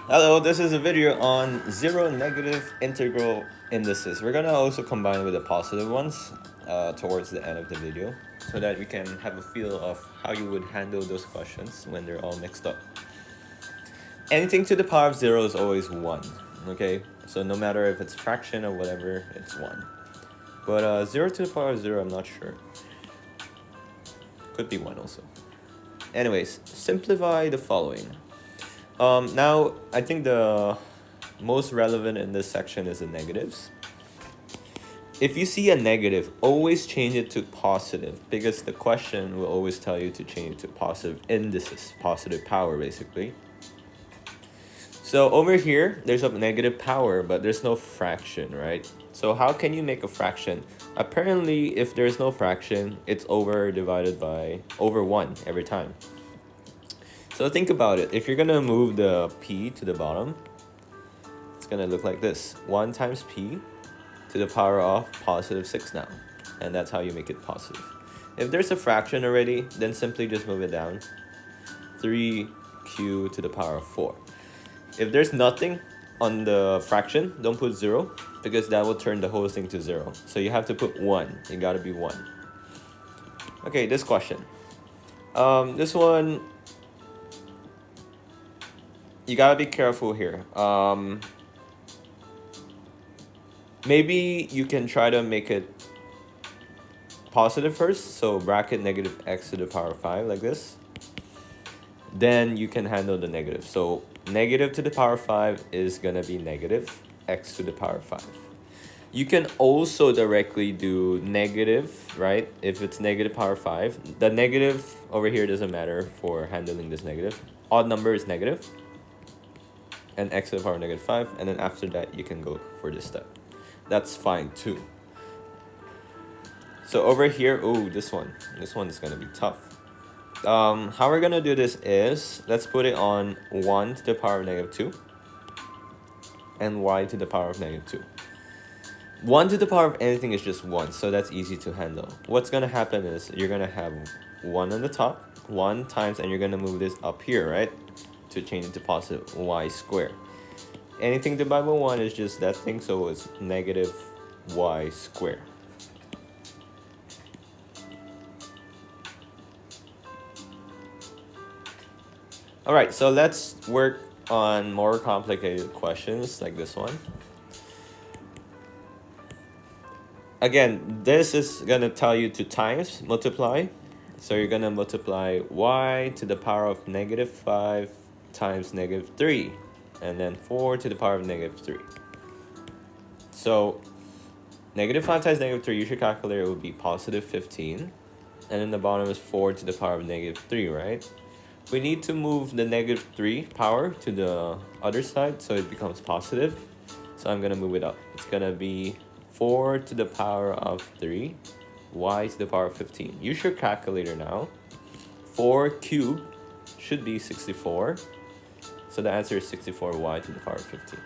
Hello, this is a video on zero negative integral indices. We're gonna also combine with the positive ones towards the end of the video so that we can have a feel of how you would handle those questions when they're all mixed up. Anything to the power of zero is always one, okay? So no matter if it's fraction or whatever, it's one. But zero to the power of zero, I'm not sure. Could be one also. Anyways, simplify the following. Now, I think the most relevant in this section is the negatives. If you see a negative, always change it to positive because the question will always tell you to change it to positive indices, positive power basically. So over here, there's a negative power, but there's no fraction, right? So how can you make a fraction? Apparently, if there's no fraction, it's divided by over 1 every time. So think about it. If you're gonna move the p to the bottom, it's gonna look like this. 1 times p to the power of positive 6 now. And that's how you make it positive. If there's a fraction already, then simply just move it down. 3q to the power of 4. If there's nothing on the fraction, don't put 0 because that will turn the whole thing to 0. So you have to put 1. It gotta be 1. Okay, this question. This one, you gotta be careful here. Maybe you can try to make it positive first, so bracket negative x to the power of 5 like this. Then you can handle the negative. So negative to the power of 5 is gonna be negative x to the power of 5. You can also directly do negative, right? If it's negative power of 5, the negative over here doesn't matter for handling this negative. Odd number is negative, and x to the power of negative 5, and then after that you can go for this step. That's fine too. So over here, oh, this one is gonna be tough. How we're gonna do this is, let's put it on 1 to the power of negative 2 and y to the power of negative 2. 1 to the power of anything is just 1, so that's easy to handle. What's gonna happen is you're gonna have 1 on the top, 1 times, and you're gonna move this up here, right? To change it to positive y squared. Anything divided by 1 is just that thing, so it's negative y squared. Alright, so let's work on more complicated questions like this one. Again, this is gonna tell you to times, multiply. So you're gonna multiply y to the power of negative 5 times negative 3. And then 4 to the power of negative 3. So negative 5 times negative 3, you should calculate it would be positive 15. And then the bottom is 4 to the power of negative 3, right? We need to move the negative 3 power to the other side so it becomes positive. So I'm going to move it up. It's going to be 4 to the power of 3, y to the power of 15. Use your calculator now. 4 cubed should be 64. So the answer is 64y to the power of 15.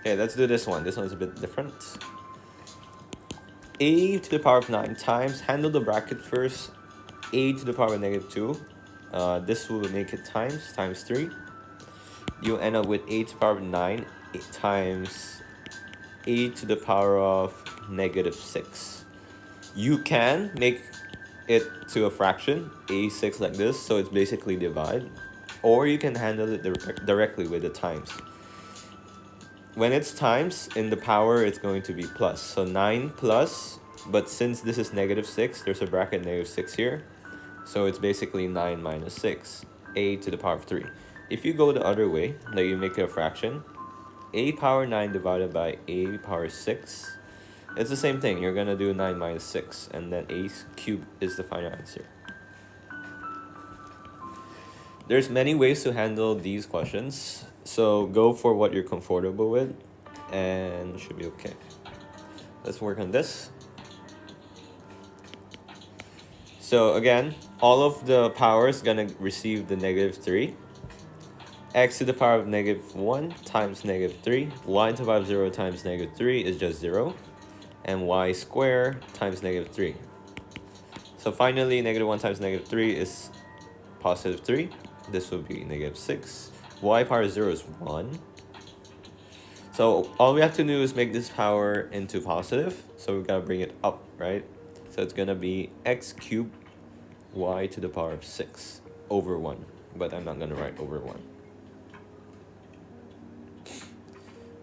Okay, let's do this one. This one's a bit different. A to the power of 9 times, handle the bracket first, a to the power of negative 2. This will make it times 3. You'll end up with a to the power of 9 times a to the power of negative 6. You can make it to a fraction, a6 like this, so it's basically divide. Or you can handle it directly with the times. When it's times, in the power, it's going to be plus. So 9 plus, but since this is negative 6, there's a bracket negative 6 here. So it's basically 9 minus 6, a to the power of 3. If you go the other way, like you make it a fraction, a power 9 divided by a power 6, it's the same thing. You're going to do 9 minus 6, and then a cubed is the final answer. There's many ways to handle these questions. So go for what you're comfortable with and it should be okay. Let's work on this. So again, all of the power is gonna receive the negative 3. X to the power of negative 1 times negative 3. Y to the power of 0 times negative 3 is just 0. And y squared times negative 3. So finally, -1 times -3 is positive 3. This will be -6. Y power 0 is 1. So all we have to do is make this power into positive. So we gotta bring it up, right? So it's gonna be x cubed y to the power of 6 over 1. But I'm not gonna write over 1.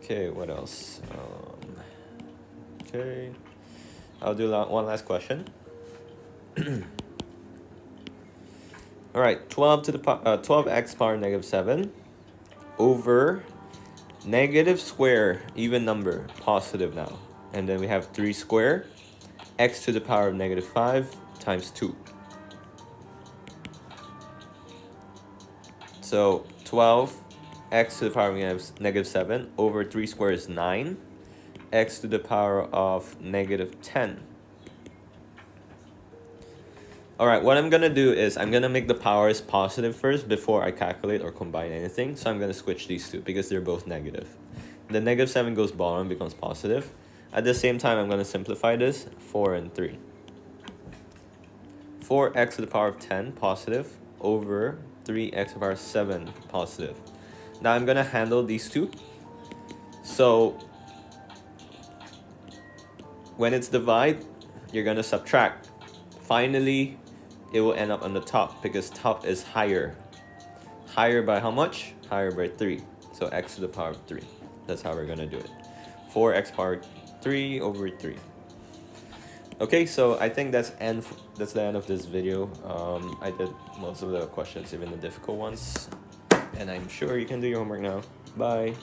Okay, what else? Okay, I'll do one last question. All right, 12x power -7 over negative square, even number, positive now. And then we have 3 square, x to the power of -5 times 2. So 12 x to the power of -7 over 3 squared is 9. X to the power of -10. Alright, what I'm gonna do is I'm gonna make the powers positive first before I calculate or combine anything. So I'm gonna switch these two because they're both negative. The -7 goes bottom, becomes positive. At the same time, I'm gonna simplify this, 4 and 3. 4x to the power of 10 positive over 3x to the power of 7 positive. Now I'm gonna handle these two. So when it's divide, you're gonna subtract. Finally, it will end up on the top because top is higher. Higher by how much? Higher by 3. So x to the power of 3. That's how we're gonna do it. 4x power 3 over 3. Okay, so I think that's the end of this video. I did most of the questions, even the difficult ones. And I'm sure you can do your homework now. Bye.